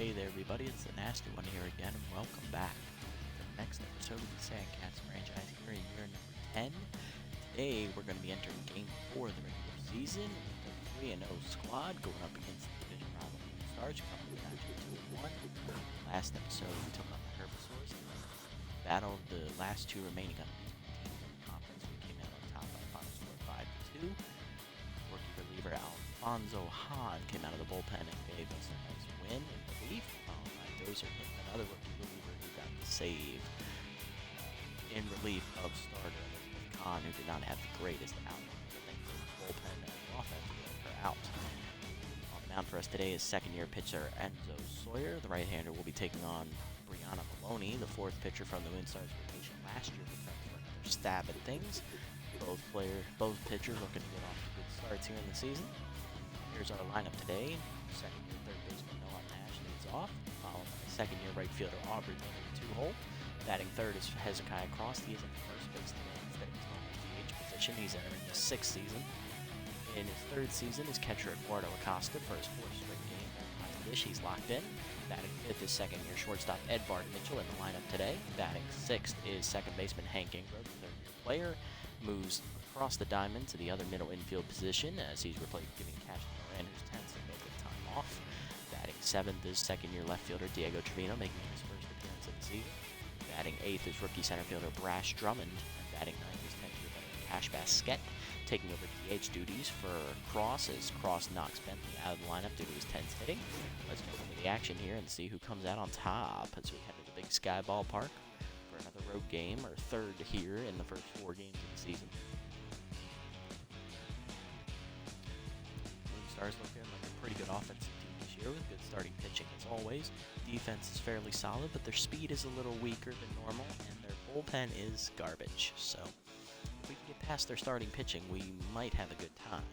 Hey there everybody, it's the Nasty One here again, and welcome back to the next episode of the Sandcats franchise here in year number 10. Today we're going to be entering Game 4 of the regular season with the 3-0 squad going up against the division rival Stars, coming in at 2-1. Last episode we took on the Herbivores and battled the last two remaining undefeated teams in the conference. We came out on top by a final score of 5-2. Rookie reliever Alfonso Hahn came out of the bullpen and gave us a nice win in relief. Dozer hitting another rookie reliever who got the save in relief of starter Elizabeth Kahn, who did not have the greatest outing. I think the bullpen and offense got her out. On the mound for us today is second-year pitcher Enzo Sawyer. The right-hander will be taking on Brianna Maloney, the fourth pitcher from the Moonstars rotation last year, returning for another stab at things. Both pitchers looking to get off to good starts here in the season. Here's our lineup today. Second-year third baseman Noah Nash leads off, followed by second-year right fielder Aubrey Lynn in the two-hole. Batting third is Hezekiah Cross. He is at first base today instead of his normal DH position. He's entering his sixth season. In his third season is catcher Eduardo Acosta for his fourth straight game. Behind the dish, he's locked in. Batting fifth is second-year shortstop Edvard Mitchell in the lineup today. Batting sixth is second baseman Hank Ingram, the third-year player. Moves across the diamond to the other middle infield position as he's replaced giving Cash Moran, who's 10th, so no good time off. Batting seventh is second-year left fielder Diego Trevino, making his first appearance of the season. Batting eighth is rookie center fielder Brash Drummond. And batting ninth is 10th-year veteran Cash Basquette, taking over DH duties for Cross as Cross knocks Bentley out of the lineup due to his 10th hitting. Let's jump into the action here and see who comes out on top as we head to the Big Sky Ballpark for another road game, or third here in the first 4 games of the season. Moonstars looking like a pretty good offensive team this year with good starting pitching as always. Defense is fairly solid, but their speed is a little weaker than normal, and their bullpen is garbage. So if we can get past their starting pitching, we might have a good time.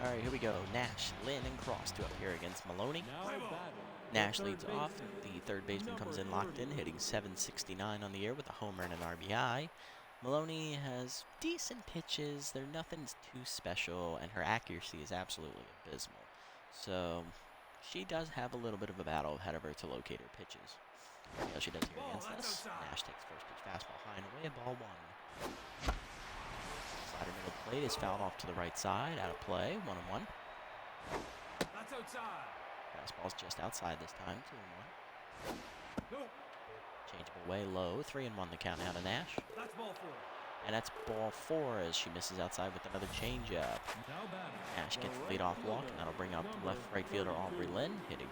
Alright, here we go. Nash, Lynn, and Cross to up here against Maloney. Nash leads off. The third baseman comes in locked in, hitting .769 on the year with a homer and an RBI. Maloney has decent pitches. They're nothing too special, and her accuracy is absolutely abysmal. So she does have a little bit of a battle ahead of her to locate her pitches. See how she does here against us. Nash takes first pitch fastball high and away, ball one. Slider middle plate is fouled off to the right side, out of play, 1-1. That's outside. Fastball's just outside this time, 2-1. Changeable way low, 3-1 the count now to Nash. That's ball 4. And that's ball 4 as she misses outside with another changeup. Nash gets the leadoff walk, and that'll bring up left right fielder Aubrey Lynn, hitting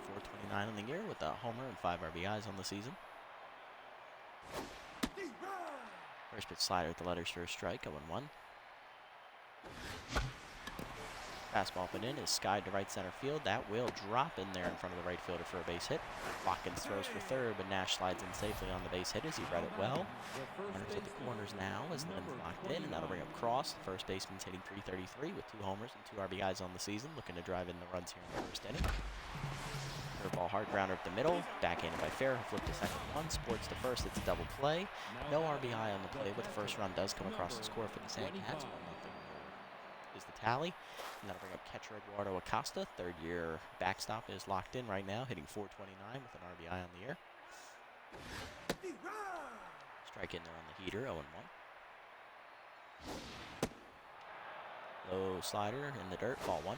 .429 on the year with a homer and 5 RBIs on the season. First pitch slider at the letters for a strike, 0-1. Fastball put in is skied to right center field. That will drop in there in front of the right fielder for a base hit. Watkins throws for third, but Nash slides in safely on the base hit as he read it well. Runners at the corners now as Lynn's locked in, and that'll bring up Cross. The first baseman's hitting .333 with 2 homers and 2 RBIs on the season, looking to drive in the runs here in the first inning. Curveball hard grounder up the middle, backhanded by Fair, who flipped to second one, sports to first, it's a double play. No RBI on the play, but the first run does come across the score for the Sandcats. 1-0 is the tally. And that'll bring up catcher Eduardo Acosta. Third-year backstop is locked in right now, hitting .429 with an RBI on the year. Strike in there on the heater, 0-1. Low slider in the dirt, ball 1.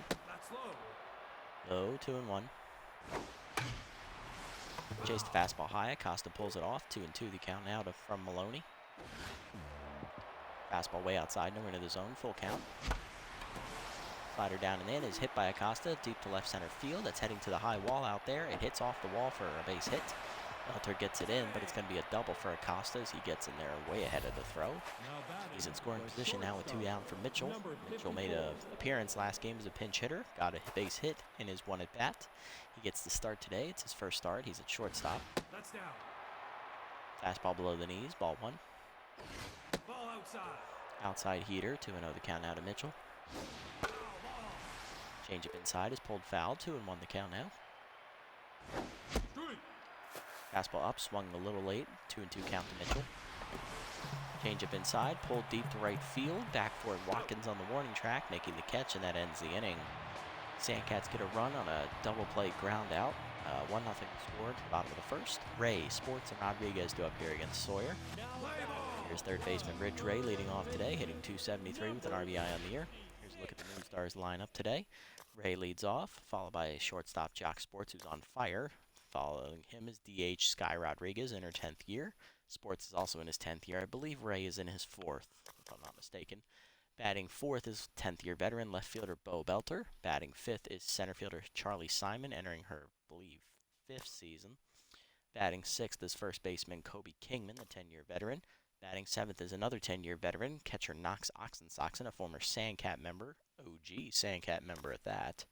Low, 2-1. Chase the fastball high, Acosta pulls it off, 2-2 the count now from Maloney. Fastball way outside, nowhere into the zone, full count. Slider down and in is hit by Acosta, deep to left center field. That's heading to the high wall out there. It hits off the wall for a base hit. Welter gets it in, but it's going to be a double for Acosta as he gets in there way ahead of the throw. He's in scoring position now with 2 down for Mitchell. Mitchell made an appearance last game as a pinch hitter, got a base hit in his 1 at bat. He gets the start today. It's his first start. He's at shortstop. Fastball below the knees, ball 1. Ball outside. Outside heater, 2-0 the count now to Mitchell. Changeup inside is pulled foul, 2-1 the count now. Fastball up, swung a little late, 2-2 count to Mitchell. Changeup inside, pulled deep to right field. Back for Watkins on the warning track, making the catch, and that ends the inning. Sandcats get a run on a double play ground out. 1-0 score at the bottom of the first. Ray, Sports, and Rodriguez do up here against Sawyer. Here's third baseman Ridge Ray leading off today, hitting .273 with an RBI on the year. Here's a look at the Moonstars lineup today. Ray leads off, followed by shortstop Jock Sports, who's on fire. Following him is DH Sky Rodriguez in her 10th year. Sports is also in his 10th year. I believe Ray is in his 4th, if I'm not mistaken. Batting 4th is 10th year veteran left fielder Bo Belter. Batting 5th is center fielder Charlie Simon, entering her, I believe, 5th season. Batting 6th is first baseman Kobe Kingman, the 10-year veteran. Batting 7th is another 10-year veteran, catcher Knox Oxensoxen, a former Sandcat member, OG Sandcat member at that.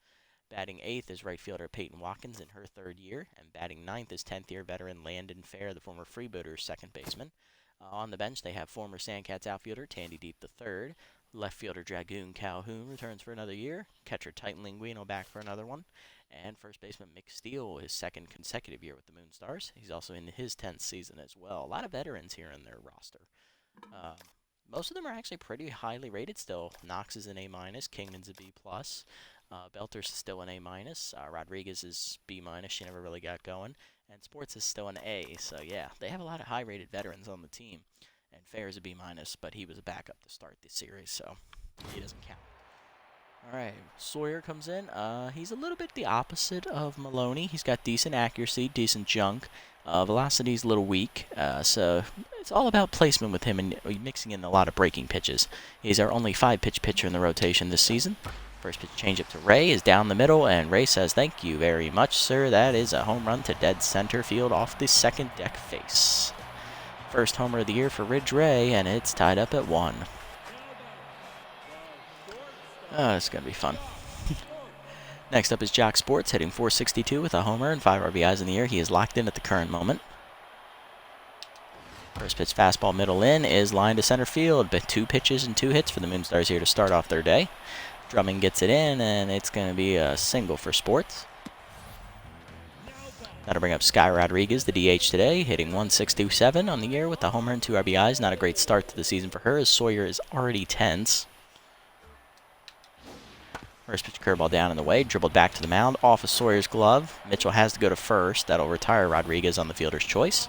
Batting 8th is right fielder Peyton Watkins in her 3rd year, and batting 9th is 10th year veteran Landon Fair, the former Freebooters' second baseman. On the bench, they have former Sandcats outfielder Tandy Deep III, left fielder Dragoon Calhoun returns for another year, catcher Titan Linguino back for another one, and first baseman Mick Steele, his 2nd consecutive year with the Moonstars. He's also in his 10th season as well. A lot of veterans here in their roster. Most of them are actually pretty highly rated still. Knox is an A-, Kingman's a B+. Belter's still an A-. Rodriguez is B-. She never really got going. And Sports is still an A. So, yeah, they have a lot of high-rated veterans on the team. And Fair's a B-, but he was a backup to start the series, so he doesn't count. All right, Sawyer comes in. He's a little bit the opposite of Maloney. He's got decent accuracy, decent junk. Velocity's a little weak, so it's all about placement with him and mixing in a lot of breaking pitches. He's our only 5-pitch pitcher in the rotation this season. First pitch changeup to Ray is down the middle, and Ray says, "Thank you very much, sir. That is a home run to dead center field off the second deck face." First homer of the year for Ridge Ray, and it's tied up at 1. Oh, it's going to be fun. Next up is Jock Sports, hitting .462 with a homer and 5 RBIs in the year. He is locked in at the current moment. First pitch fastball middle in is lined to center field, but 2 pitches and 2 hits for the Moonstars here to start off their day. Drummond gets it in, and it's going to be a single for Sports. That'll bring up Sky Rodriguez, the DH today, hitting .167 on the year with a homer and 2 RBIs. Not a great start to the season for her, as Sawyer is already tense. First pitch curveball down in the way, dribbled back to the mound, off of Sawyer's glove. Mitchell has to go to first. That'll retire Rodriguez on the fielder's choice.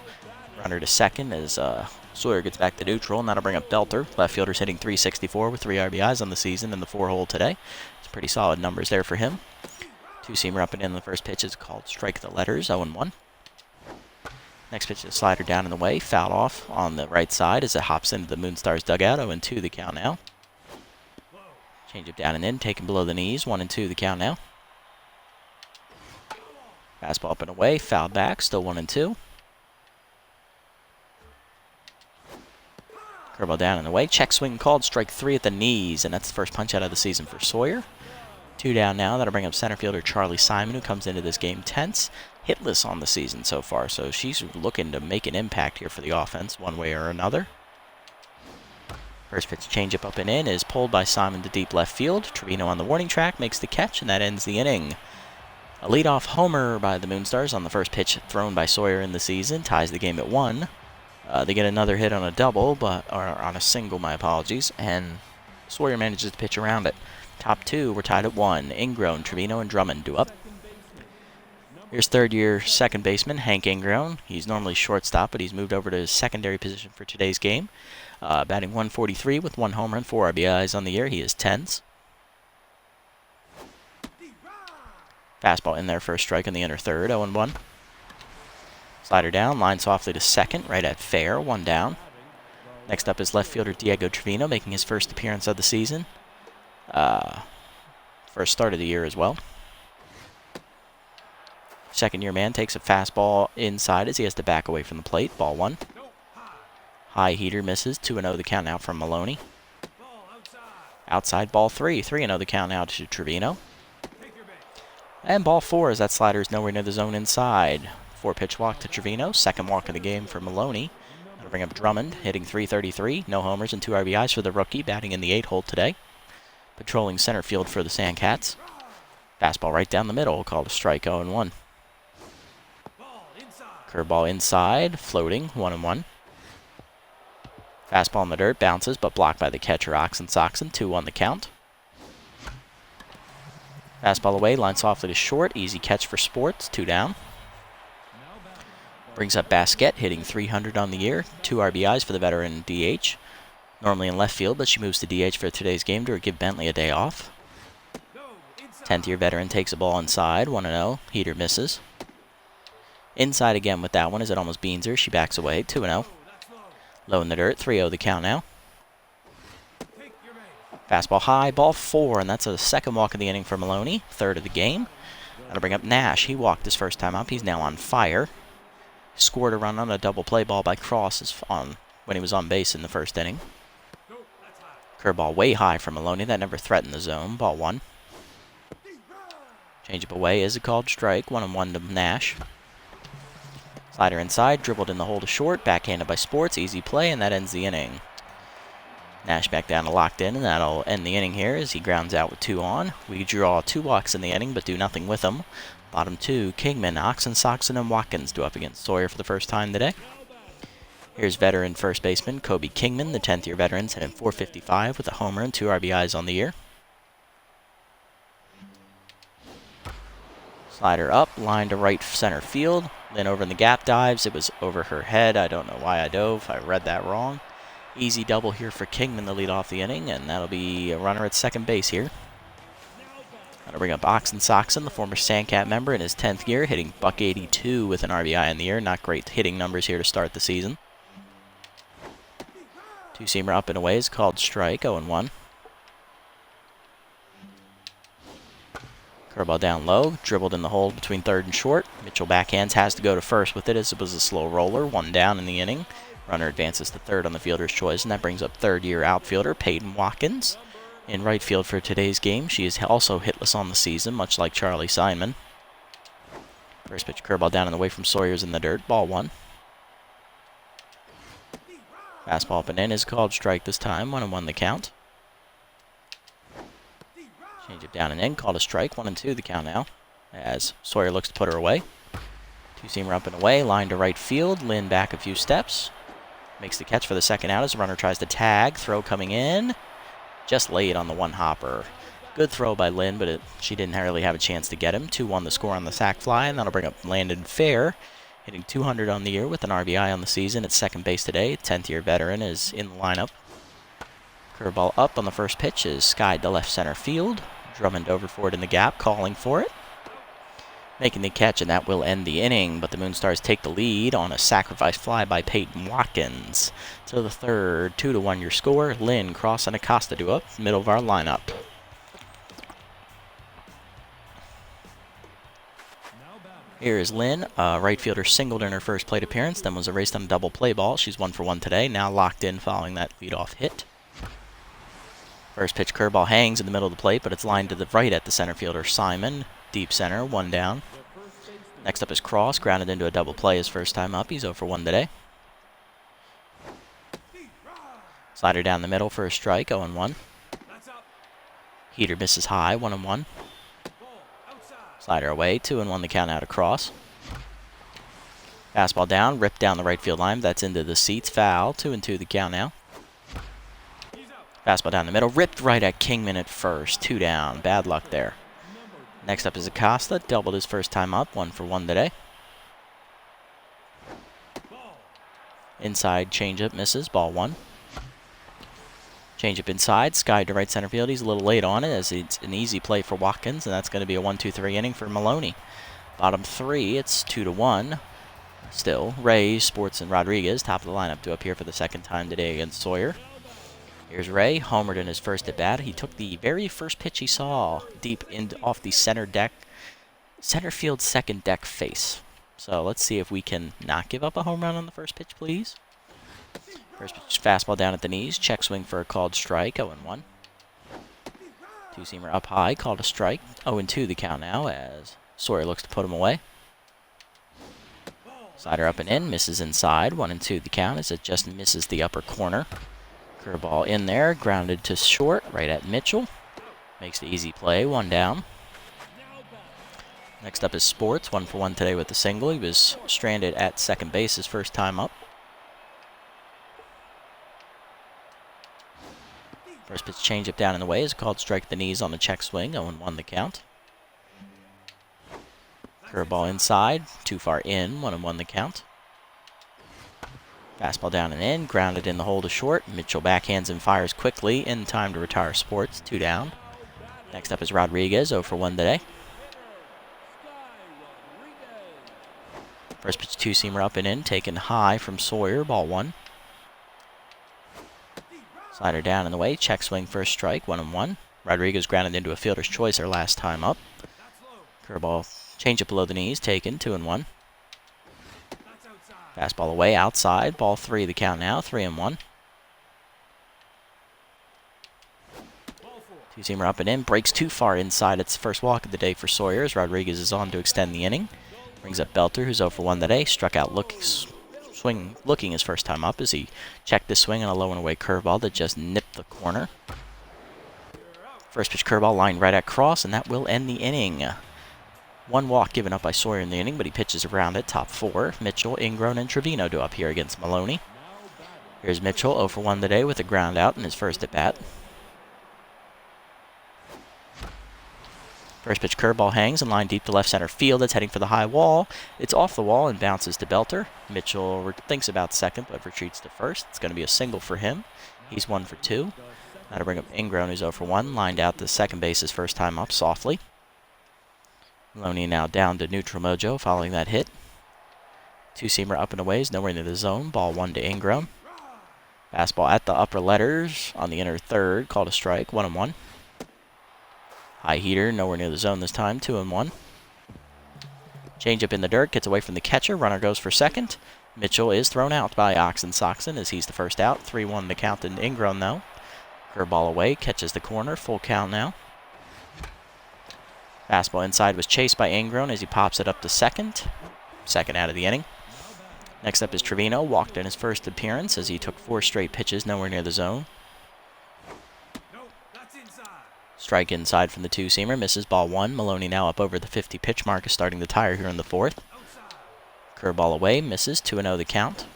Runner to second as Sawyer gets back to neutral, and that'll bring up Belter. Left fielder's hitting .364 with 3 RBIs on the season in the 4-hole today. It's pretty solid numbers there for him. Two-seamer up and in the first pitch is called strike the letters, 0-1. Next pitch is a slider down in the way, fouled off on the right side as it hops into the Moonstars dugout, 0-2 the count now. Changeup down and in, taken below the knees, 1-2 the count now. Fastball up and away, fouled back, still 1-2. Curveball down and away, check swing called, strike 3 at the knees, and that's the first punch out of the season for Sawyer. 2 down now, that'll bring up center fielder Charlie Simon, who comes into this game tense, hitless on the season so far, so she's looking to make an impact here for the offense one way or another. First pitch changeup up and in is pulled by Simon to deep left field. Trevino on the warning track makes the catch, and that ends the inning. A leadoff homer by the Moonstars on the first pitch thrown by Sawyer in the season ties the game at 1. They get another hit on a double, or on a single, my apologies, and Sawyer manages to pitch around it. Top 2 were tied at 1. Ingram, Trevino, and Drummond do up. Here's third-year second baseman Hank Ingram. He's normally shortstop, but he's moved over to his secondary position for today's game. Batting .143 with 1 homer and 4 RBIs on the year. He is tense. Fastball in there for a strike on the inner third, 0-1. Slider down, line softly to second, right at fair, 1 down. Next up is left fielder Diego Trevino, making his first appearance of the season. First start of the year as well. Second-year man takes a fastball inside as he has to back away from the plate, ball 1. High heater misses, 2-0 the count now from Maloney. Outside ball 3, 3-0 the count now to Trevino. And ball 4 as that slider is nowhere near the zone inside. 4-pitch walk to Trevino, second walk of the game for Maloney. bring up Drummond, hitting .333. No homers and 2 RBIs for the rookie, batting in the 8-hole today. Patrolling center field for the Sandcats. Fastball right down the middle, called a strike, 0-1. Curveball inside, floating, 1-1. Fastball in the dirt, bounces, but blocked by the catcher, Oxen 2-1 the count. Fastball away, line softly to short, easy catch for Sports, 2 down. Brings up Basquette, hitting .300 on the year, 2 RBIs for the veteran DH. Normally in left field, but she moves to DH for today's game to give Bentley a day off. 10th-year veteran takes a ball inside, 1-0. Heater misses. Inside again with that one as it almost beans her. She backs away, 2-0. Low in the dirt, 3-0 the count now. Fastball high, ball 4, and that's a second walk of the inning for Maloney, 3rd of the game. That'll bring up Nash. He walked his first time up. He's now on fire. Scored a run on a double play ball by Cross when he was on base in the first inning. Curveball way high for Maloney. That never threatened the zone. Ball 1. Changeup away is a called strike. 1-1 to Nash. Slider inside, dribbled in the hole to short, backhanded by Sports. Easy play, and that ends the inning. Nash back down to locked in, and that'll end the inning here as he grounds out with 2 on. We draw 2 walks in the inning, but do nothing with them. Bottom 2, Kingman, Oxen, and Watkins do up against Sawyer for the first time today. Here's veteran first baseman Kobe Kingman, the 10th-year veteran, hitting .455 with a homer and 2 RBIs on the year. Slider up, line to right center field. Then over in the gap dives. It was over her head. I don't know why I dove. I read that wrong. Easy double here for Kingman to lead off the inning, and that'll be a runner at second base here. That'll bring up Oxen, the former Sandcat member in his 10th year, hitting .182 with an RBI in the year. Not great hitting numbers here to start the season. 2-seamer up and away is called strike, 0-1. Curveball down low, dribbled in the hole between third and short. Mitchell backhands, has to go to first with it as it was a slow roller. 1 down in the inning. Runner advances to third on the fielder's choice, and that brings up third-year outfielder Peyton Watkins. In right field for today's game, she is also hitless on the season, much like Charlie Simon. First pitch curveball down and away from Sawyer's in the dirt, ball 1. Fastball up and in is called strike this time, 1-1 the count. Change it down and in, called a strike, 1-2 the count now, as Sawyer looks to put her away. 2-seamer up and away, line to right field, Lynn back a few steps. Makes the catch for the second out as the runner tries to tag, throw coming in. Just laid on the 1-hopper. Good throw by Lynn, but she didn't really have a chance to get him. 2-1 the score on the sac fly, and that'll bring up Landon Fair, hitting .200 on the year with an RBI on the season at second base today. 10th-year veteran is in the lineup. Curveball up on the first pitch is skied to left center field. Drummond over for it in the gap, calling for it. Making the catch, and that will end the inning, but the Moonstars take the lead on a sacrifice fly by Peyton Watkins. To the third, 2-1 your score. Lynn, Cross, and Acosta do up, middle of our lineup. Here is Lynn. Right fielder singled in her first plate appearance, then was erased on a double play ball. She's 1 for 1 today, now locked in following that leadoff hit. First pitch curveball hangs in the middle of the plate, but it's lined to the right at the center fielder Simon. Deep center, 1 down. Next up is Cross, grounded into a double play his first time up. He's 0 for 1 today. Slider down the middle for a strike, 0-1. Heater misses high, 1-1. Slider away, 2-1 the count out of Cross. Fastball down, ripped down the right field line. That's into the seats, foul, 2-2 the count now. Fastball down the middle, ripped right at Kingman at first, 2 down. Bad luck there. Next up is Acosta, doubled his first time up, 1 for 1 today. Inside changeup misses, ball 1. Changeup inside, skied to right center field. He's a little late on it as it's an easy play for Watkins, and that's going to be a 1-2-3 inning for Maloney. Bottom 3, it's 2-1. Still, Ray, Sports, and Rodriguez, top of the lineup, to up here for the second time today against Sawyer. Here's Ray, homered in his first at bat. He took the very first pitch he saw deep off the center field second deck face. So let's see if we can not give up a home run on the first pitch, please. First pitch fastball down at the knees, check swing for a called strike, 0-1. 2-seamer up high, called a strike, 0-2 the count now as Sawyer looks to put him away. Slider up and in, misses inside. 1-2 the count as it just misses the upper corner. Curveball in there, grounded to short, right at Mitchell. Makes the easy play, 1 down. Next up is Sports, 1 for 1 today with the single. He was stranded at second base his first time up. First pitch changeup down in the way is called strike the knees on the check swing, 0-1 the count. Curveball inside, too far in, 1-1 the count. Fastball down and in, grounded in the hole to short. Mitchell backhands and fires quickly, in time to retire Sports, 2 down. Next up is Rodriguez, 0 for 1 today. First pitch 2-seamer up and in, taken high from Sawyer, ball 1. Slider down in the way, check swing for a strike, 1-1. Rodriguez grounded into a fielder's choice her last time up. Curveball, changeup below the knees, taken, 2-1. Fastball away, outside, ball 3 the count now, 3-1. 2-seamer up and in, breaks too far inside. It's the first walk of the day for Sawyer as Rodriguez is on to extend the inning. Brings up Belter, who's 0 for 1 today. Struck out looking his first time up as he checked the swing on a low and away curveball that just nipped the corner. First pitch curveball lined right at cross, and that will end the inning. 1 walk given up by Sawyer in the inning, but he pitches around it. Top 4, Mitchell, Ingram, and Trevino do up here against Maloney. Here's Mitchell, 0 for 1 today with a ground out in his first at-bat. First pitch curveball hangs and line deep to left center field. It's heading for the high wall. It's off the wall and bounces to Belter. Mitchell thinks about second but retreats to first. It's going to be a single for him. He's 1 for 2. Now to bring up Ingram, who's 0 for 1. Lined out to second base his first time up softly. Maloney now down to neutral mojo following that hit. 2-seamer up and away is nowhere near the zone. Ball 1 to Ingram. Fastball at the upper letters on the inner third. Called a strike, 1-1. High heater, nowhere near the zone this time, 2-1. Changeup in the dirt, gets away from the catcher. Runner goes for second. Mitchell is thrown out by Soxon as he's the first out. 3-1 the count in Ingram, though. Curveball away, catches the corner, full count now. Fastball inside was chased by Ingram as he pops it up to second. Second out of the inning. Next up is Trevino, walked in his first appearance as he took 4 straight pitches, nowhere near the zone. Strike inside from the 2-seamer, misses ball 1. Maloney now up over the 50 pitch mark is starting to tire here in the 4th. Curveball away, misses, 2-0 the count.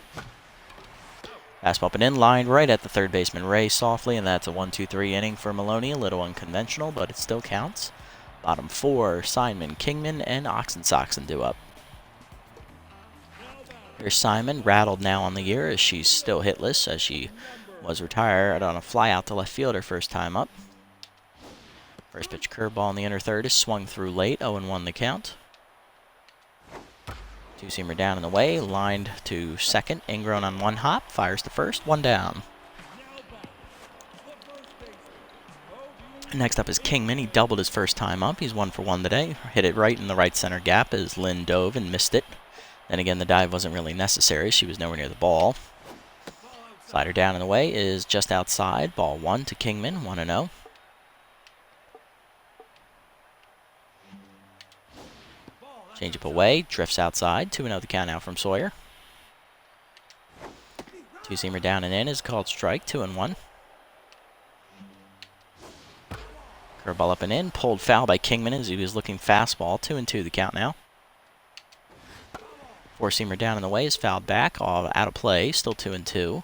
Fastball up and in, lined right at the third baseman Ray softly, and that's a 1-2-3 inning for Maloney. A little unconventional, but it still counts. Bottom 4, Simon, Kingman, and Soxon do up. Here's Simon, rattled now on the year as she's still hitless as she was retired on a fly out to left field her first time up. First pitch curveball in the inner third is swung through late, 0-1 the count. 2-seamer down and away, lined to second. Ingram on 1 hop, fires to first, 1 down. Next up is Kingman. He doubled his first time up. He's 1 for 1 today. Hit it right in the right center gap as Lynn dove and missed it. Then again, the dive wasn't really necessary. She was nowhere near the ball. Slider down and away is just outside. Ball 1 to Kingman, 1-0. Changeup away, drifts outside, 2-0 the count now from Sawyer. 2-seamer down and in is called strike, 2-1. Curveball up and in, pulled foul by Kingman as he was looking fastball, 2-2 the count now. 4-seamer down and away is fouled back, all out of play, still 2-2.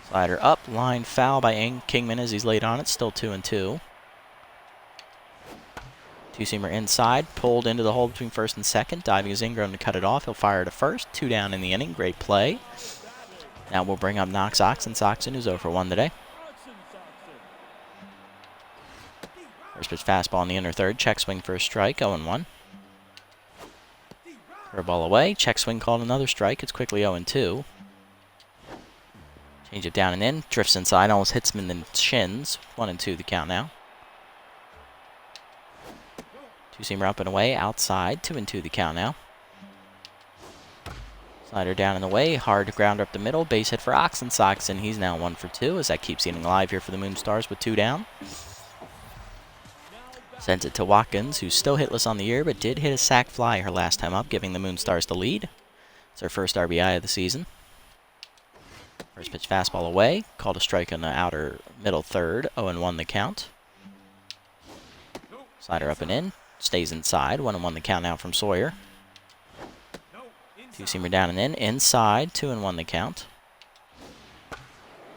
Slider up, line foul by Kingman as he's laid on it, still 2-2. 2-seamer inside, pulled into the hole between first and second. Diving is Ingram to cut it off. He'll fire to first. 2 down in the inning. Great play. Now we'll bring up Soxon, who's 0 for 1 today. First pitch fastball in the inner third. Check swing for a strike. 0-1. Curveball away. Check swing called another strike. It's quickly 0-2. Change it down and in. Drifts inside. Almost hits him in the shins. 1-2 the count now. 2-seamer up and away, outside, 2-2 the count now. Slider down and away, hard grounder up the middle, base hit for Soxon. He's now 1 for 2 as that keeps the inning alive here for the Moonstars with 2 down. Sends it to Watkins, who's still hitless on the year, but did hit a sac fly her last time up, giving the Moonstars the lead. It's her first RBI of the season. First pitch fastball away. Called a strike on the outer middle third. 0-1 the count. Slider up and in. Stays inside. 1-1 the count now from Sawyer. Two-seamer down and in. Inside. 2-1 the count.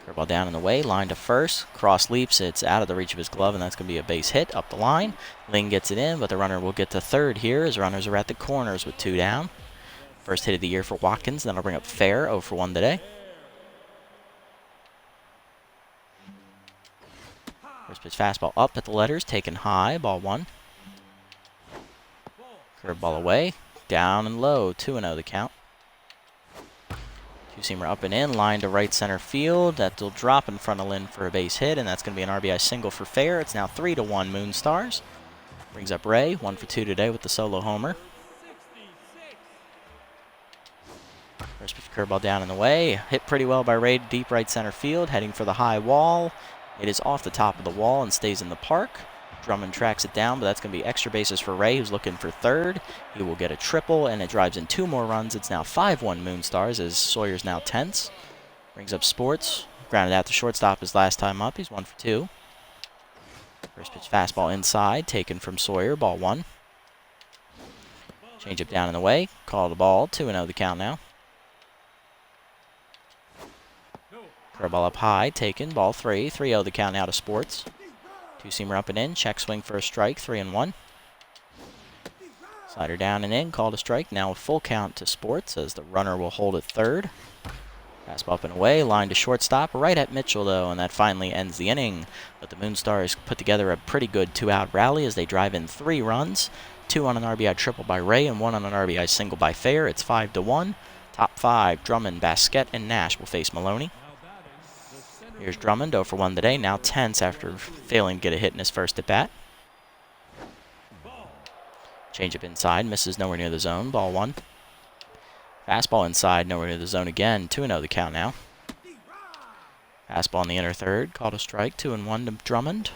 Curveball down and away. Line to first. Cross leaps. It's out of the reach of his glove, and that's going to be a base hit up the line. Ling gets it in, but the runner will get to third here as runners are at the corners with 2 down. First hit of the year for Watkins. That'll bring up Fair. 0-for-1 today. First pitch fastball up at the letters, taken high, ball 1. Curveball away, down and low, 2-0 the count. Two-seamer up and in, line to right center field. That'll drop in front of Lynn for a base hit, and that's going to be an RBI single for Fair. It's now 3-1 Moonstars. Brings up Ray, 1 for 2 today with the solo homer. First pitch curveball down and away, hit pretty well by Ray, deep right center field, heading for the high wall. It is off the top of the wall and stays in the park. Drummond tracks it down, but that's going to be extra bases for Ray, who's looking for third. He will get a triple, and it drives in 2 more runs. It's now 5-1 Moonstars as Sawyer's now tense. Brings up Sports. Grounded out to shortstop his last time up. He's 1 for 2. First pitch fastball inside, taken from Sawyer, ball 1. Change up down and away. Call the ball, 2-0 the count now. Curveball up high, taken, ball 3. 3-0 the count now to Sports. Two-seamer up and in, check swing for a strike, 3-1. Slider down and in, called a strike. Now a full count to Sports as the runner will hold at third. Fastball up and away, line to shortstop, right at Mitchell though, and that finally ends the inning. But the Moonstars put together a pretty good 2-out rally as they drive in 3 runs. 2 on an RBI triple by Ray and 1 on an RBI single by Fair. It's 5-1. Top 5, Drummond, Basquette, and Nash will face Maloney. Here's Drummond, 0-for-1 today, now tense after failing to get a hit in his first at-bat. Changeup inside, misses nowhere near the zone, ball 1. Fastball inside, nowhere near the zone again, 2-0 the count now. Fastball in the inner third, called a strike, 2-1 to Drummond.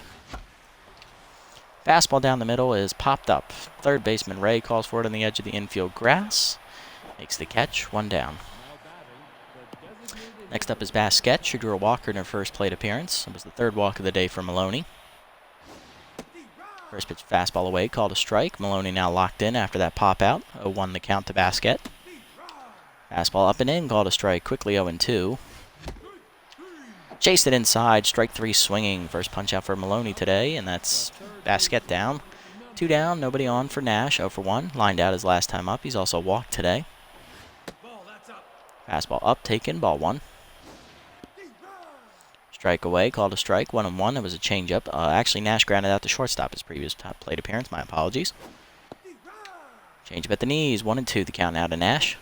Fastball down the middle is popped up. Third baseman Ray calls for it on the edge of the infield grass. Makes the catch, 1 down. Next up is Basquette. She drew a walker in her first plate appearance. It was the 3rd walk of the day for Maloney. First pitch fastball away, called a strike. Maloney now locked in after that pop out. 0-1 the count to Basquette. Fastball up and in, called a strike. Quickly 0-2. Chased it inside, strike 3 swinging. First punch out for Maloney today, and that's Basquette down. 2 down, nobody on for Nash. 0-for-1. Lined out his last time up. He's also walked today. Fastball up, taken, ball 1. Strike away, called a strike, 1-1. It was a changeup. Actually, Nash grounded out to shortstop his previous plate appearance. My apologies. Changeup at the knees, 1-2 the count now to Nash.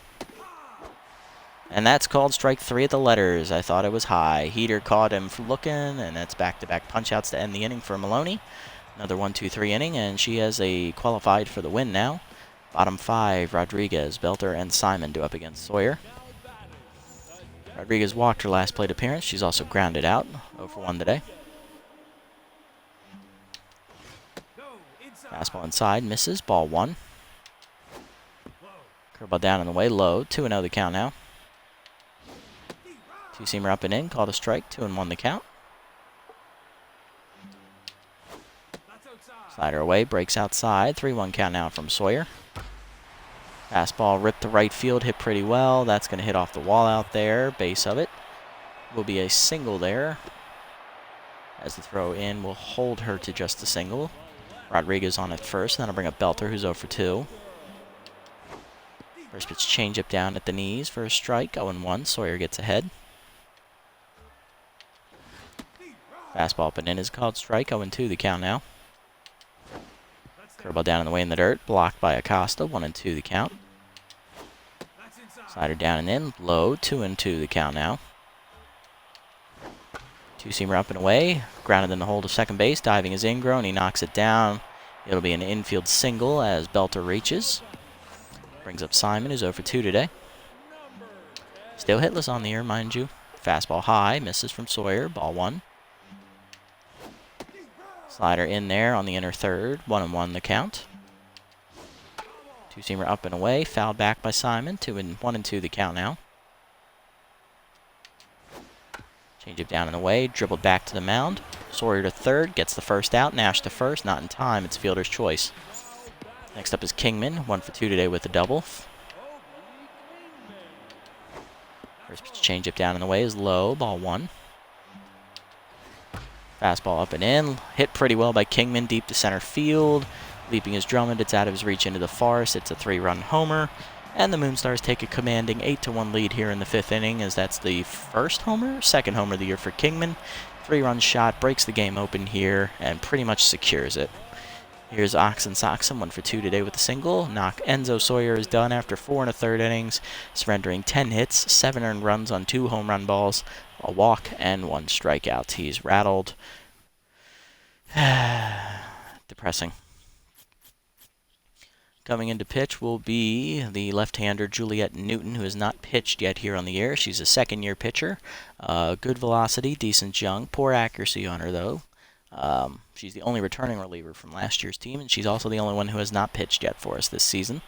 And that's called strike 3 at the letters. I thought it was high. Heater caught him looking, and that's back-to-back punch-outs to end the inning for Maloney. Another 1-2-3 inning, and she has a qualified for the win now. Bottom 5, Rodriguez, Belter, and Simon do up against Sawyer. Rodriguez walked her last plate appearance. She's also grounded out. 0-for-1 today. Fastball inside, misses. Ball 1. Curveball down and away, low. 2-0 the count now. Two-seamer up and in, called a strike. 2-1 the count. Slider away, breaks outside. 3-1 count now from Sawyer. Fastball ripped to right field, hit pretty well. That's going to hit off the wall out there. Base of it will be a single there. As the throw in will hold her to just a single. Rodriguez on at first. That'll bring up Belter, who's 0-for-2. First pitch changeup down at the knees for a strike. 0-1. Sawyer gets ahead. Fastball up and in is called strike. 0-2 the count now. Curveball down and away in the dirt. Blocked by Acosta. 1-2 the count. Slider down and in. Low. 2-2 the count now. Two-seamer up and away. Grounded in the hold of second base. Diving is Ingram. He knocks it down. It'll be an infield single as Belter reaches. Brings up Simon, who's 0-for-2 today. Still hitless on the year, mind you. Fastball high. Misses from Sawyer. Ball 1. Slider in there on the inner third. 1-1 the count. Two-seamer up and away. Fouled back by Simon. 1-2 the count now. Change it down and away. Dribbled back to the mound. Sawyer to third. Gets the first out. Nash to first. Not in time. It's fielder's choice. Next up is Kingman. 1 for 2 today with a double. First pitch change up down and away is low. Ball 1. Fastball up and in. Hit pretty well by Kingman deep to center field. Leaping his Drummond. It's out of his reach into the forest. It's a 3-run homer. And the Moonstars take a commanding 8-1 lead here in the 5th inning, as that's the second homer of the year for Kingman. 3-run shot, breaks the game open here, and pretty much secures it. Here's Oxen Soxum, 1 for 2 today with a single. Enzo Sawyer is done after 4 1/3 innings, surrendering 10 hits, 7 earned runs on 2 home run balls, a walk, and 1 strikeout. He's rattled. Depressing. Coming into pitch will be the left-hander Juliette Newton, who has not pitched yet here on the air. She's a second-year pitcher. Good velocity, decent jump, poor accuracy on her, though. She's the only returning reliever from last year's team, and she's also the only one who has not pitched yet for us this season.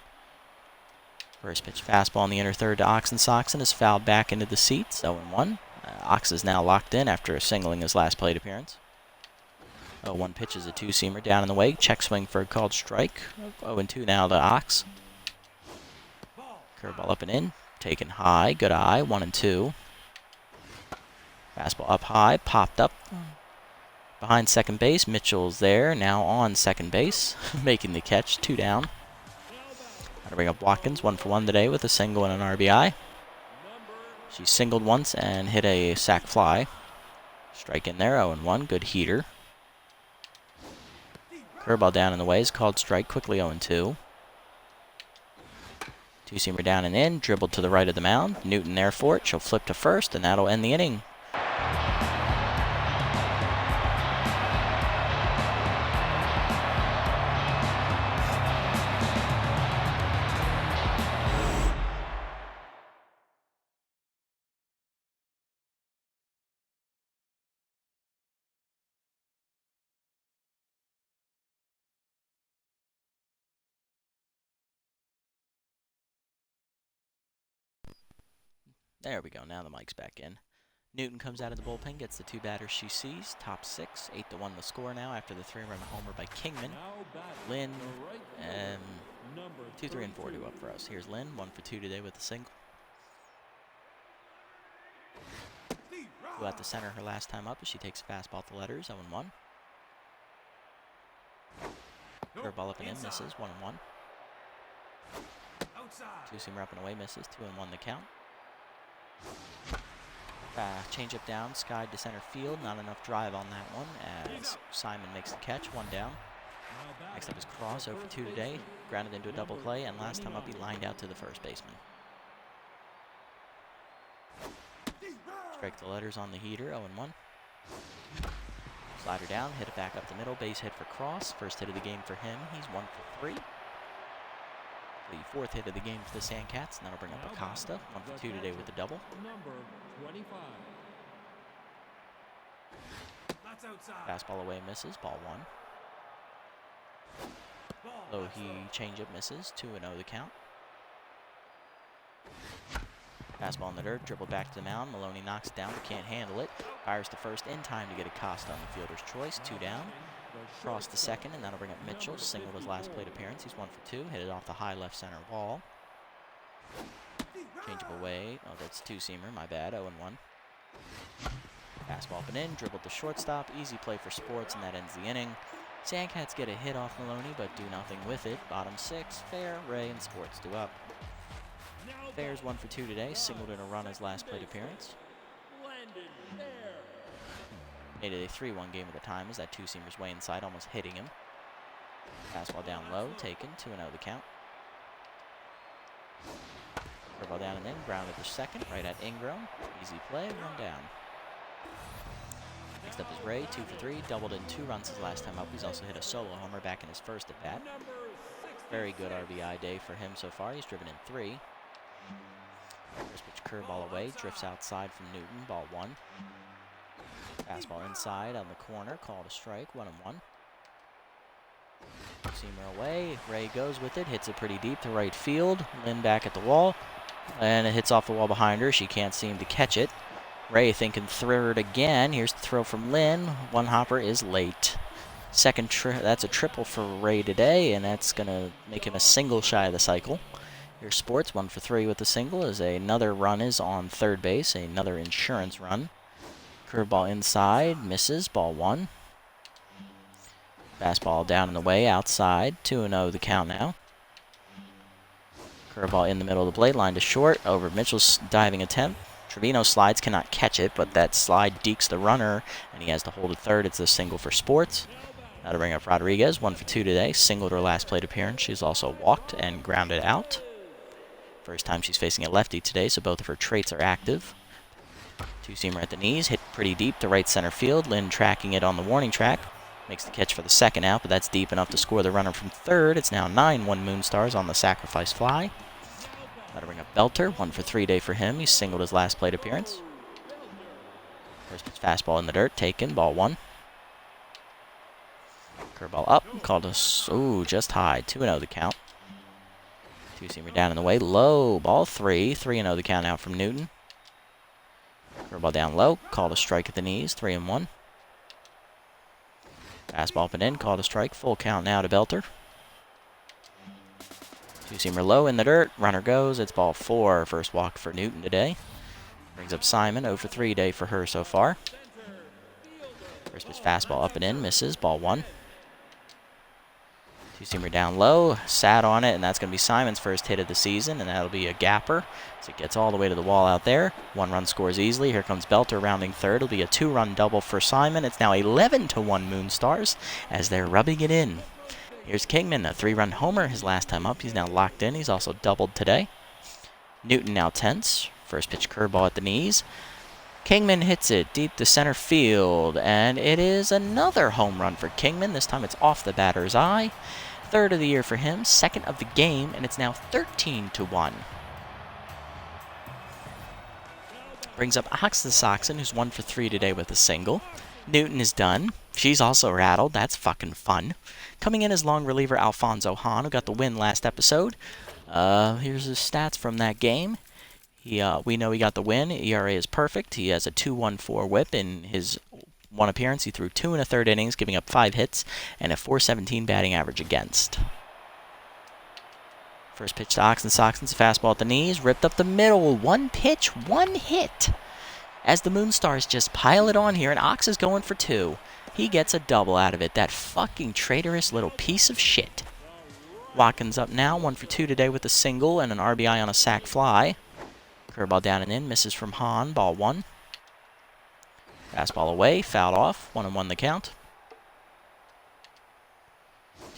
First pitch fastball on the inner third to Oxen Soxon is fouled back into the seats, 0-1. Ox is now locked in after singling his last plate appearance. 0-1 pitch is a two-seamer down in the way. Check swing for a called strike. 0-2 now to Ox. Curveball up and in. Taken high. Good eye. 1-2. Fastball up high. Popped up. Behind second base. Mitchell's there. Now on second base. Making the catch. 2 down. Got to bring up Watkins. 1 for 1 today with a single and an RBI. She singled once and hit a sac fly. Strike in there. 0-1. Good heater. Curveball down in the way is called strike, quickly 0-2. Two-seamer down and in, dribbled to the right of the mound. Newton there for it. She'll flip to first, and that'll end the inning. There we go. Now the mic's back in. Newton comes out of the bullpen, gets the 2 batters she sees. Top 6, 8-1 the score now after the 3-run homer by Kingman. Lynn, and 2, 3, and 4 do up for us. Here's Lynn, 1 for 2 today with a single. Go out to center her last time up as she takes a fastball to letters, 0-1. Curveball up and in, misses, 1-1. Two-seamer up and away, misses, 2-1 the count. Change up down, skied to center field. Not enough drive on that one as Simon makes the catch. 1 down. Next up is Cross, 0 for 2 today. Grounded into a double play, and last time up he lined out to the first baseman. Strike the letters on the heater, 0-1. Slider down, hit it back up the middle. Base hit for Cross. First hit of the game for him. He's 1 for 3. The 4th hit of the game for the Sandcats, and that'll bring up Acosta. 1 for 2 today with a double. Fastball away, misses. Ball 1. Low he changeup misses. 2-0 the count. Fastball in the dirt, dribble back to the mound. Maloney knocks it down, but can't handle it. Fires to first in time to get Acosta on the fielder's choice. 2 down. Cross to second, and that'll bring up Mitchell. Singled his last plate appearance. He's 1 for 2. Hit it off the high left center wall. Change up away. Oh, that's two-seamer. My bad. 0-1. Fastball up and in. Dribbled to shortstop. Easy play for Sports, and that ends the inning. Sandcats get a hit off Maloney, but do nothing with it. Bottom 6. Fair, Ray, and Sports do up. Fair's 1 for 2 today. Singled in a run his last plate appearance. Made it a 3-1 game at the time as that two-seamer's way inside, almost hitting him. Fastball down low, taken, 2-0 the count. Curveball down and in, grounded to second, right at Ingram. Easy play, 1 down. Next up is Ray, 2 for 3, doubled in 2 runs his last time up. He's also hit a solo homer back in his first at bat. Very good RBI day for him so far. He's driven in 3. First pitch curveball away, drifts outside from Newton, ball 1. Fastball inside on the corner, called a strike, 1-1. Two-seamer away. Ray goes with it. Hits it pretty deep to right field. Lynn back at the wall. And it hits off the wall behind her. She can't seem to catch it. Ray thinking third again. Here's the throw from Lynn. One hopper is late. That's a triple for Ray today, and that's going to make him a single shy of the cycle. Here's Sports, 1 for 3 with the single, as another run is on third base, another insurance run. Curveball inside, misses, ball 1. Fastball down and away, outside, 2-0 the count now. Curveball in the middle of the plate, line to short, over Mitchell's diving attempt. Trevino slides, cannot catch it, but that slide dekes the runner, and he has to hold it third. It's a single for Sports. Now to bring up Rodriguez, 1 for 2 today, singled her last plate appearance. She's also walked and grounded out. First time she's facing a lefty today, so both of her traits are active. Two-seamer at the knees, hit pretty deep to right center field. Lynn tracking it on the warning track. Makes the catch for the second out, but that's deep enough to score the runner from third. It's now 9-1 Moonstars on the sacrifice fly. Now to bring up Belter, 1 for 3 day for him. He's singled his last plate appearance. First pitch fastball in the dirt, taken, ball 1. Curveball up, called us, just high, 2-0 the count. Two-seamer down in the way, low, ball 3, 3-0 the count out from Newton. Curveball down low, called a strike at the knees, 3-1. Fastball up and in, called a strike, full count now to Belter. Two-seamer low in the dirt, runner goes, it's ball 4, first walk for Newton today. Brings up Simon, 0 for 3 day for her so far. First pitch fastball up and in, misses, ball 1. Two-seamer down low, sat on it, and that's going to be Simon's first hit of the season, and that'll be a gapper. So it gets all the way to the wall out there. 1 run scores easily. Here comes Belter rounding third. It'll be a 2-run double for Simon. It's now 11-1 Moonstars as they're rubbing it in. Here's Kingman, a 3-run homer his last time up. He's now locked in. He's also doubled today. Newton now tense. First pitch curveball at the knees. Kingman hits it deep to center field, and it is another home run for Kingman. This time it's off the batter's eye. Third of the year for him, second of the game, and it's now 13-1. Brings up Ox the Soxen, who's 1 for 3 today with a single. Newton is done. She's also rattled. That's fucking fun. Coming in as long reliever Alfonso Hahn, who got the win last episode. Here's his stats from that game. We know he got the win. ERA is perfect. He has a 2.14 whip in his one appearance. He threw 2 1/3 innings, giving up 5 hits, and a .417 batting average against. First pitch to Oxen Soxen's a fastball at the knees, ripped up the middle. 1 pitch, 1 hit. As the Moonstars just pile it on here, and Ox is going for 2. He gets a double out of it. That fucking traitorous little piece of shit. Watkins up now, 1 for 2 today with a single and an RBI on a sac fly. Curveball down and in, misses from Hahn, ball 1. Fastball away, fouled off, 1-1 the count.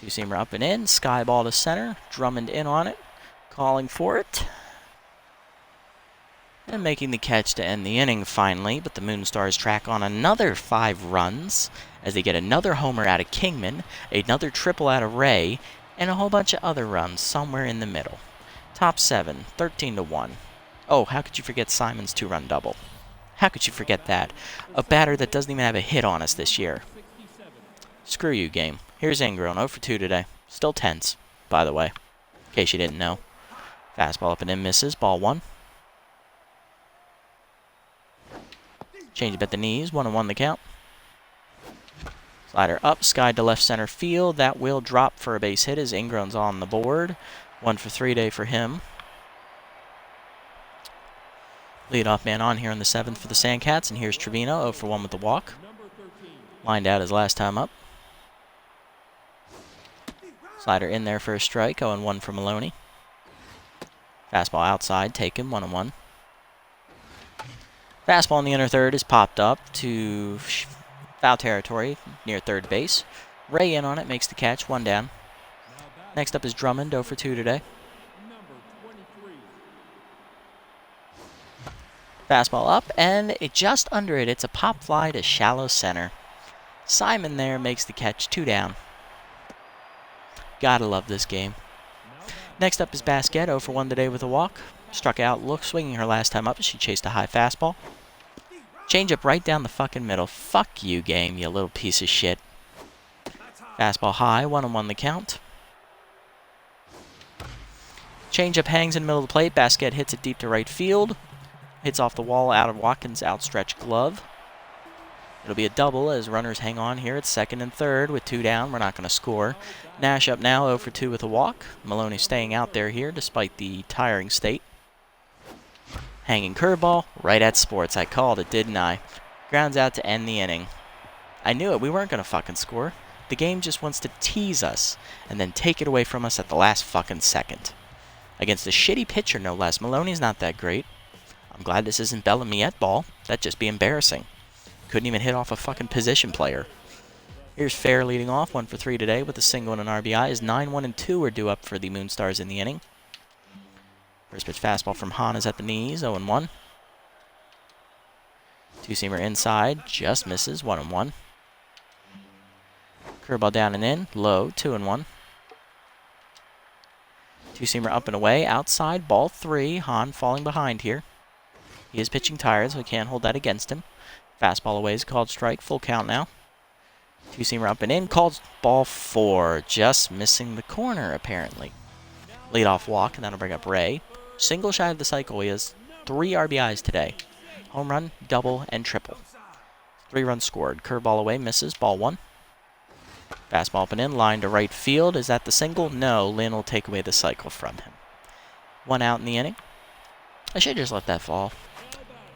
Two-seamer up and in, sky ball to center, Drummond in on it, calling for it. And making the catch to end the inning finally, but the Moonstars track on another 5 runs as they get another homer out of Kingman, another triple out of Ray, and a whole bunch of other runs somewhere in the middle. Top 7, 13-1. Oh, how could you forget Simon's 2-run double? How could you forget that? A batter that doesn't even have a hit on us this year. Screw you, game. Here's Ingram, 0 for 2 today. Still tense, by the way, in case you didn't know. Fastball up and in, misses, ball 1. Change up at the knees, 1-1 the count. Slider up, sky to left center field. That will drop for a base hit as Ingram's on the board. 1 for 3 day for him. Leadoff man on here in the 7th for the Sandcats, and here's Trevino, 0 for 1 with the walk. Lined out his last time up. Slider in there for a strike, 0-1 for Maloney. Fastball outside, taken, 1-1. Fastball in the inner third is popped up to foul territory near third base. Ray in on it, makes the catch, 1 down. Next up is Drummond, 0 for 2 today. Fastball up, and just under it, it's a pop fly to shallow center. Simon there makes the catch, 2 down. Gotta love this game. Next up is Basquet, 0 for 1 today with a walk. Struck out, swinging her last time up as she chased a high fastball. Change up right down the fucking middle. Fuck you, game, you little piece of shit. Fastball high, 1-1 the count. Changeup hangs in the middle of the plate. Basquet hits it deep to right field. Hits off the wall out of Watkins' outstretched glove. It'll be a double as runners hang on here at second and third with 2 down. We're not going to score. Nash up now 0 for 2 with a walk. Maloney staying out there here despite the tiring state. Hanging curveball right at Sports. I called it, didn't I? Grounds out to end the inning. I knew it. We weren't going to fucking score. The game just wants to tease us and then take it away from us at the last fucking second. Against a shitty pitcher, no less. Maloney's not that great. I'm glad this isn't Bellamiette ball. That'd just be embarrassing. Couldn't even hit off a fucking position player. Here's Fair leading off, 1 for 3 today with a single and an RBI. As 9-1 and 2 are due up for the Moonstars in the inning. First pitch fastball from Hahn is at the knees, 0-1. Two-seamer inside, just misses, 1-1. Curveball down and in, low, 2-1. Two-seamer up and away, outside, ball 3. Hahn falling behind here. He is pitching tired, so we can't hold that against him. Fastball away is called strike, full count now. Two-seamer up and in, called ball 4. Just missing the corner, apparently. Leadoff walk, and that'll bring up Ray. Single shy of the cycle, he has 3 RBIs today. Home run, double, and triple. 3 runs scored. Curveball away, misses, ball 1. Fastball up and in, line to right field. Is that the single? No, Lynn will take away the cycle from him. 1 out in the inning. I should just let that fall.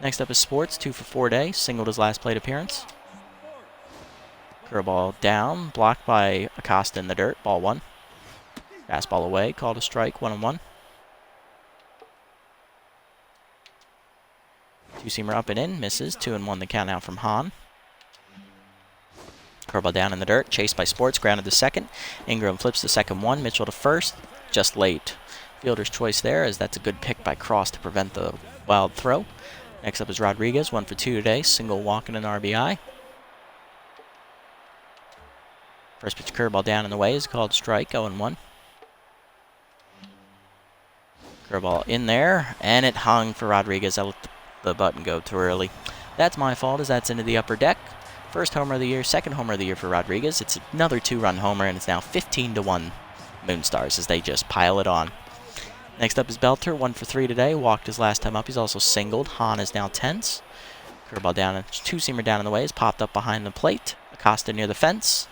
Next up is Sports, 2 for 4 today. Singled his last plate appearance. Curveball down, blocked by Acosta in the dirt, ball 1. Fastball away, called a strike, 1-1. Two-seamer up and in, misses, 2-1 the count out from Hahn. Curveball down in the dirt, chased by Sports, grounded to second. Ingram flips the second one, Mitchell to first, just late. Fielder's choice there, as that's a good pick by Cross to prevent the wild throw. Next up is Rodriguez, 1 for 2 today, single walk and an RBI. First pitch curveball down in the way is called strike, 0-1. Curveball in there, and it hung for Rodriguez. I let the button go too early. That's my fault, as that's into the upper deck. First homer of the year, second homer of the year for Rodriguez. It's another 2-run homer, and it's now 15-1 Moonstars as they just pile it on. Next up is Belter, 1 for 3 today. Walked his last time up. He's also singled. Hahn is now tense. Curveball down, two-seamer down in the way is popped up behind the plate. Acosta near the fence.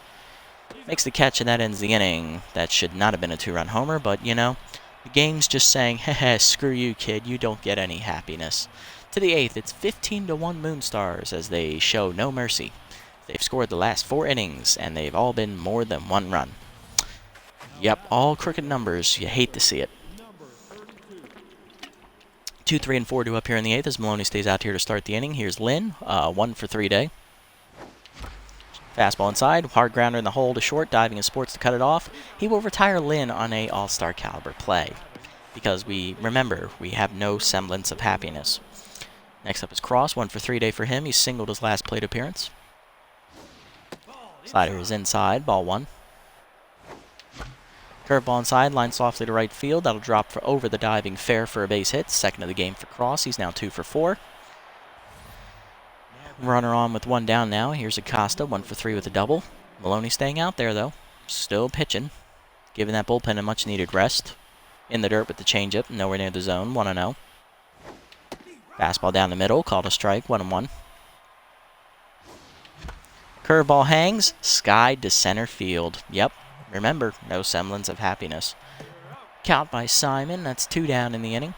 Makes the catch, and that ends the inning. That should not have been a 2-run homer, but, you know, the game's just saying, heh, screw you, kid. You don't get any happiness. To the 8th, it's 15-1 Moonstars as they show no mercy. They've scored the last 4 innings, and they've all been more than 1 run. Yep, all crooked numbers. You hate to see it. 2, 3, and 4 due up here in the 8th as Maloney stays out here to start the inning. Here's Lynn, 1 for 3 today. Fastball inside, hard grounder in the hole to short, diving in Sports to cut it off. He will retire Lynn on a all-star caliber play because we have no semblance of happiness. Next up is Cross, 1 for 3 day for him. He singled his last plate appearance. Slider is inside, ball 1. Curveball inside, line softly to right field. That'll drop for over the diving Fair for a base hit. Second of the game for Cross. He's now 2 for 4. Runner on with 1 down now. Here's Acosta, 1 for 3 with a double. Maloney staying out there, though. Still pitching. Giving that bullpen a much-needed rest. In the dirt with the changeup, nowhere near the zone, 1-0. Fastball down the middle, called a strike, 1-1. Curveball hangs, skied to center field. Yep, remember, no semblance of happiness. Count by Simon, that's 2 down in the inning.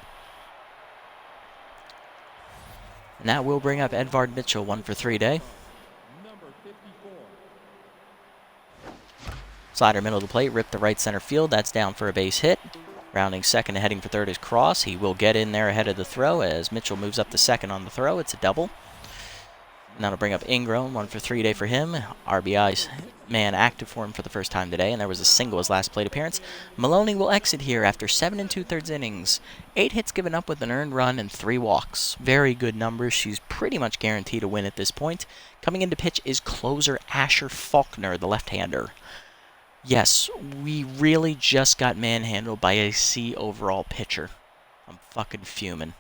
And that will bring up Edvard Mitchell, 1 for 3 day. Slider middle of the plate, ripped to right center field. That's down for a base hit. Rounding second and heading for third is Cross. He will get in there ahead of the throw as Mitchell moves up to second on the throw. It's a double. And that'll bring up Ingram, 1 for 3 day for him. RBI's man active for him for the first time today, and there was a single his last plate appearance. Maloney will exit here after 7 2/3 innings. 8 hits given up with an earned run and 3 walks. Very good numbers. She's pretty much guaranteed a win at this point. Coming in to pitch is closer Asher Faulkner, the left-hander. Yes, we really just got manhandled by a C overall pitcher. I'm fucking fuming.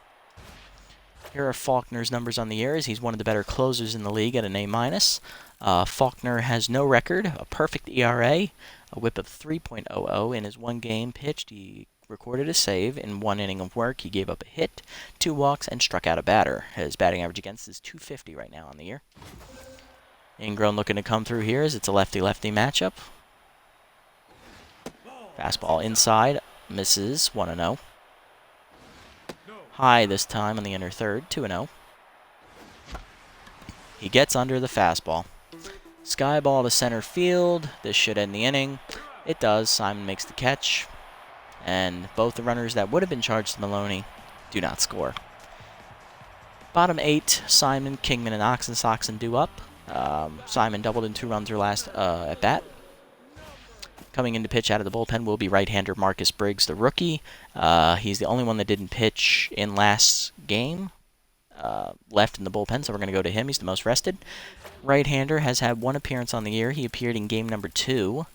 Here are Faulkner's numbers on the year, as he's one of the better closers in the league at an A-. Faulkner has no record, a perfect ERA, a whip of 3.00 in his 1 game pitched. He recorded a save in 1 inning of work. He gave up a hit, 2 walks, and struck out a batter. His batting average against is .250 right now on the year. Ingram looking to come through here as it's a lefty-lefty matchup. Fastball inside, misses, 1-0. High this time on the inner third, 2-0. He gets under the fastball. Sky ball to center field. This should end the inning. It does. Simon makes the catch. And both the runners that would have been charged to Maloney do not score. Bottom 8, Simon, Kingman, and Oxen due up. Simon doubled in 2 runs her last at bat. Coming in to pitch out of the bullpen will be right-hander Marcus Briggs, the rookie. He's the only one that didn't pitch in last game. Left in the bullpen, so we're going to go to him. He's the most rested. Right-hander has had 1 appearance on the year. He appeared in game number 2.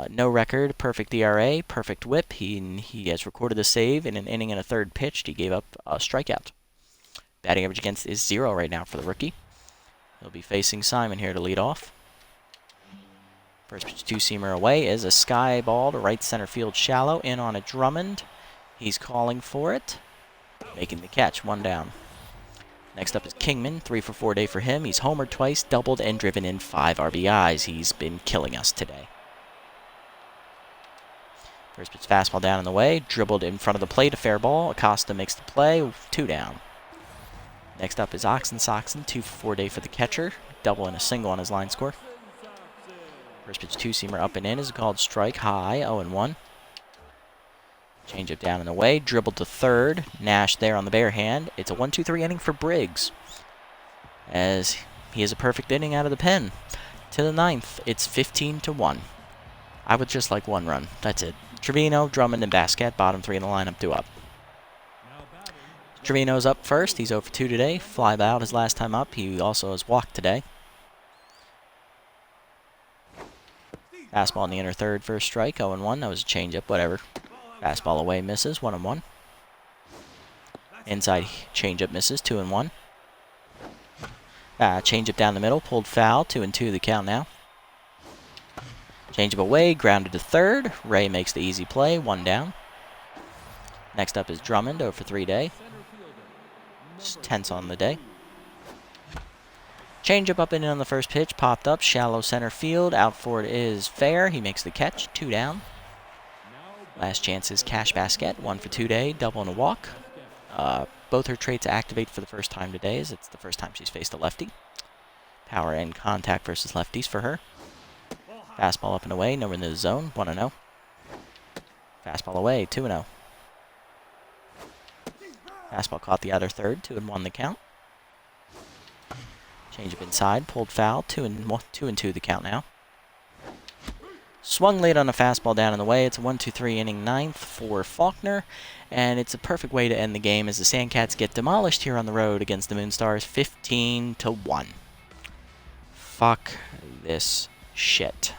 No record, perfect ERA, perfect whip. He has recorded a save in an inning and a third pitched. He gave up a strikeout. Batting average against is 0 right now for the rookie. He'll be facing Simon here to lead off. First pitch 2-seamer away is a sky ball to right center field shallow. In on a Drummond. He's calling for it. Making the catch, 1 down. Next up is Kingman, 3 for 4 day for him. He's homered twice, doubled, and driven in 5 RBIs. He's been killing us today. First pitch fastball down in the way, dribbled in front of the plate, a fair ball. Acosta makes the play, 2 down. Next up is Oxen, 2 for 4 day for the catcher. Double and a single on his line score. First pitch 2-seamer up and in is a called strike, high, 0-1. Changeup down and away, dribbled to third. Nash there on the bare hand. It's a 1-2-3 inning for Briggs, as he has a perfect inning out of the pen. To the 9th, it's 15-1. I would just like 1 run. That's it. Trevino, Drummond, and Basket, bottom 3 in the lineup, due up. Trevino's up first. He's 0 for 2 today. Fly out his last time up. He also has walked today. Fastball in the inner third, first strike, 0-1. That was a changeup, whatever. Fastball away, misses, 1-1. Inside changeup misses, 2-1. Changeup down the middle, pulled foul, 2-2 the count now. Changeup away, grounded to third. Ray makes the easy play, 1 down. Next up is Drummond, 0 for 3 day. Just tense on the day. Changeup up and in on the first pitch, popped up, shallow center field. Out for it is fair. He makes the catch, 2 down. Last chance is Cash Basket, 1 for 2 day, double and a walk. Both her traits activate for the first time today, as it's the first time she's faced a lefty. Power and contact versus lefties for her. Fastball up and away, no in the zone, 1-0. Fastball away, 2-0. Fastball caught the other third, 2-1 the count. Changeup inside, pulled foul, 2-2 the count now. Swung late on a fastball down in the way. It's a 1-2-3 inning 9th for Faulkner, and it's a perfect way to end the game as the Sandcats get demolished here on the road against the Moonstars, 15-1. Fuck this shit.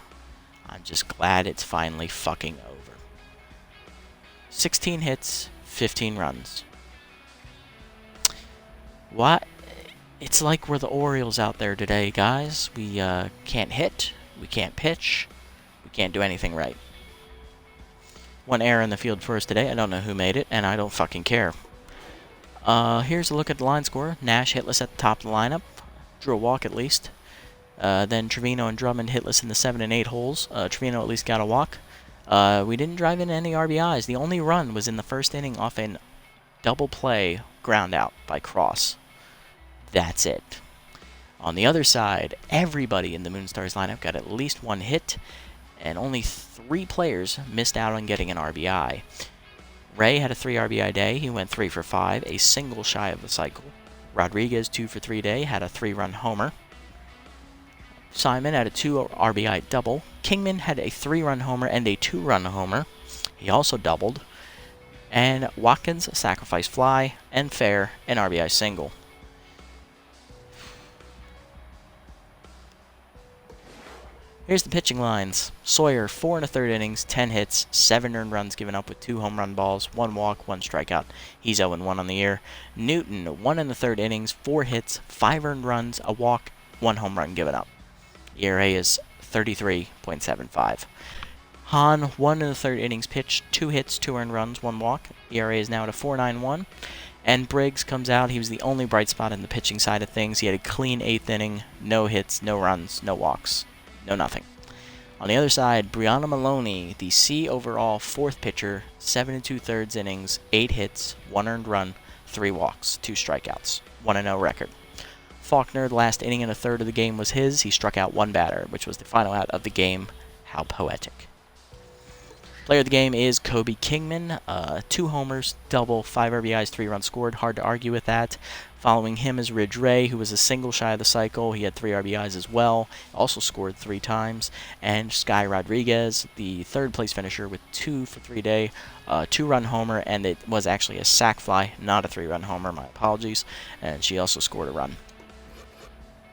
I'm just glad it's finally fucking over. 16 hits, 15 runs. What? It's like we're the Orioles out there today, guys. We can't hit, we can't pitch, we can't do anything right. 1 error in the field for us today. I don't know who made it, and I don't fucking care. Here's a look at the line score. Nash hitless at the top of the lineup. Drew a walk at least. Then Trevino and Drummond hitless in the 7 and 8 holes. Trevino at least got a walk. We didn't drive in any RBIs. The only run was in the first inning off an double play ground out by Cross. That's it. On the other side, everybody in the Moonstars lineup got at least 1 hit, and only 3 players missed out on getting an RBI. Ray had a 3 RBI day. He went 3 for 5, a single shy of the cycle. Rodriguez, 2 for 3 day, had a 3-run homer. Simon had a 2 RBI double. Kingman had a 3-run homer and a 2-run homer. He also doubled. And Watkins, a sacrifice fly, and Fair, an RBI single. Here's the pitching lines. Sawyer, 4 1/3 innings, 10 hits, 7 earned runs given up with 2 home run balls, 1 walk, 1 strikeout. He's 0-1 on the year. Newton, 1 1/3 innings, 4 hits, 5 earned runs, a walk, 1 home run given up. ERA is 33.75. Hahn, 1 in the 3rd innings pitched, 2 hits, 2 earned runs, 1 walk. ERA is now at a 4.91. And Briggs comes out. He was the only bright spot in the pitching side of things. He had a clean 8th inning, no hits, no runs, no walks, no nothing. On the other side, Brianna Maloney, the C overall 4th pitcher, 7 2/3 innings, 8 hits, 1 earned run, 3 walks, 2 strikeouts, 1-0 record. Faulkner, the last inning and a third of the game was his. He struck out 1 batter, which was the final out of the game. How poetic. Player of the game is Kobe Kingman. 2 homers, double, 5 RBIs, 3 runs scored. Hard to argue with that. Following him is Ridge Ray, who was a single shy of the cycle. He had 3 RBIs as well. Also scored 3 times. And Sky Rodriguez, the 3rd place finisher with 2 for 3 day. 2-run homer, and it was actually a sac fly, not a 3-run homer. My apologies. And she also scored a run.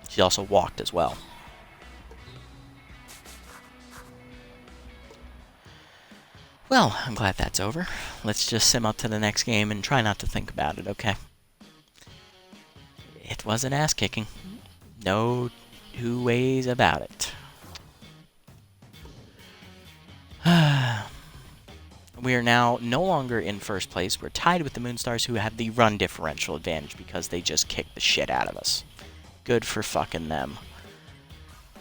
She also walked as well. Well, I'm glad that's over. Let's just sim up to the next game and try not to think about it, okay? It was an ass-kicking. No 2 ways about it. We are now no longer in first place. We're tied with the Moonstars, who have the run differential advantage because they just kicked the shit out of us. Good for fucking them.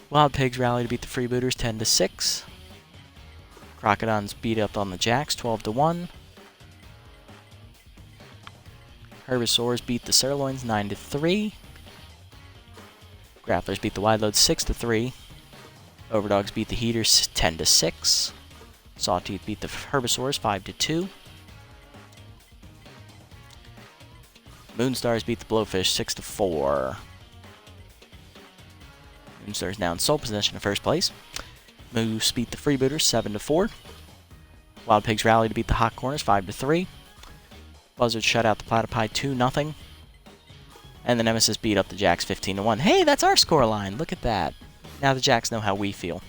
Wild Pigs rally to beat the Freebooters 10-6. Crocodons beat up on the Jacks 12-1. Herbisaurs beat the Sirloins 9-3. Grapplers beat the Wideloads 6-3. Overdogs beat the Heaters 10-6. Sawtooth beat the Herbisaurs 5-2. Moonstars beat the Blowfish 6-4. Moonstars now in sole possession of first place. Moose beat the Freebooters 7-4. Wild Pigs rally to beat the Hot Corners 5-3. Buzzards shut out the Platypi 2-0. And the Nemesis beat up the Jacks 15-1. Hey, that's our scoreline. Look at that. Now the Jacks know how we feel.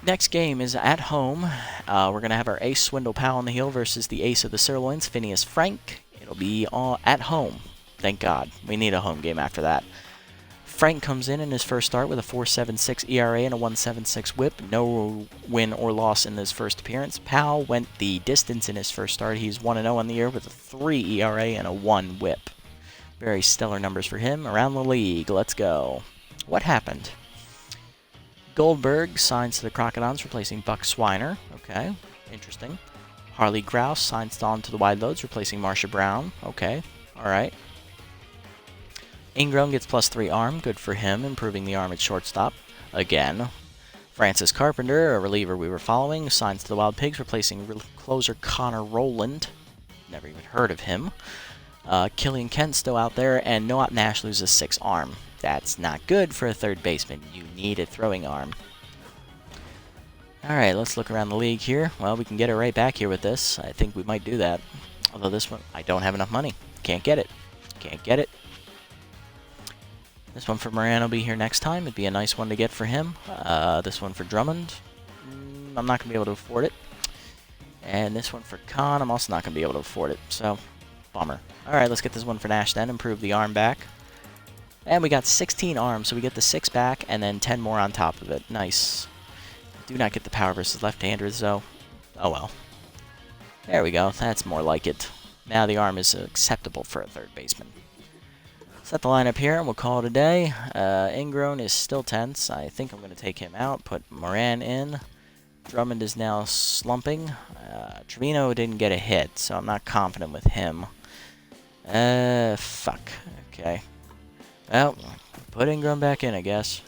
Next game is at home. We're going to have our ace Swindle Powell on the heel versus the ace of the Sirloins, Phineas Frank. It'll be at home. Thank God. We need a home game after that. Frank comes in his first start with a 4.76 ERA and a 1.76 whip. No win or loss in his first appearance. Powell went the distance in his first start. He's 1-0 on the year with a 3 ERA and a 1 whip. Very stellar numbers for him around the league. Let's go. What happened? Goldberg signs to the Crocodons, replacing Buck Swiner. Okay, interesting. Harley Grouse signs on to the Wideloads, replacing Marsha Brown. Okay, alright. Ingram gets +3 arm, good for him, improving the arm at shortstop. Again. Francis Carpenter, a reliever we were following, signs to the Wild Pigs, replacing closer Connor Rowland. Never even heard of him. Killian Kent still out there, and Noah Nash loses 6 arm. That's not good for a third baseman. You need a throwing arm. Alright, let's look around the league here. Well, we can get it right back here with this. I think we might do that. Although this one, I don't have enough money. Can't get it. Can't get it. This one for Moran will be here next time. It'd be a nice one to get for him. This one for Drummond. I'm not going to be able to afford it. And this one for Khan, I'm also not going to be able to afford it. So, bummer. Alright, let's get this one for Nash then. Improve the arm back. And we got 16 arms, so we get the 6 back and then 10 more on top of it. Nice. Do not get the power versus left-handers, though. Oh well. There we go. That's more like it. Now the arm is acceptable for a third baseman. Set the lineup here, and we'll call it a day. Ingram is still tense. I think I'm going to take him out. Put Moran in. Drummond is now slumping. Trevino didn't get a hit, so I'm not confident with him. Fuck. Okay. Well, put Ingram back in, I guess.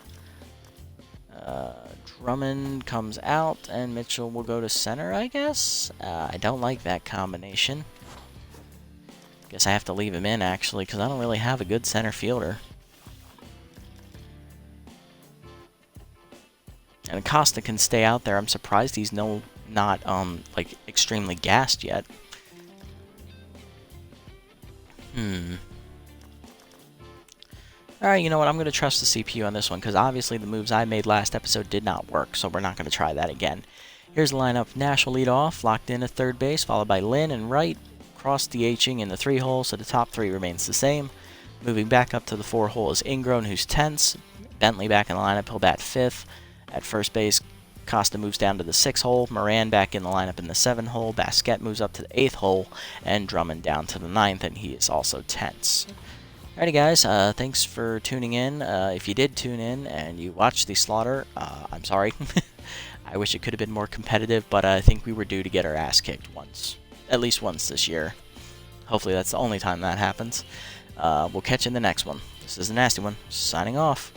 Drummond comes out, and Mitchell will go to center, I guess? I don't like that combination. Guess I have to leave him in, actually, because I don't really have a good center fielder. And Acosta can stay out there. I'm surprised he's not, like, extremely gassed yet. Alright, you know what? I'm going to trust the CPU on this one, because obviously the moves I made last episode did not work, so we're not going to try that again. Here's the lineup. Nash will lead off, locked in at third base, followed by Lynn and right. Cross DHing in the 3 hole, so the top 3 remains the same. Moving back up to the 4 hole is Ingram, who's tense. Bentley back in the lineup, he'll bat 5th. At first base, Costa moves down to the 6th hole, Moran back in the lineup in the 7th hole, Basquet moves up to the 8th hole, and Drummond down to the 9th, and he is also tense. Alrighty guys, thanks for tuning in. If you did tune in and you watched the slaughter, I'm sorry. I wish it could have been more competitive, but I think we were due to get our ass kicked once. At least once this year. Hopefully that's the only time that happens. We'll catch you in the next one. This is the Nasty One, signing off.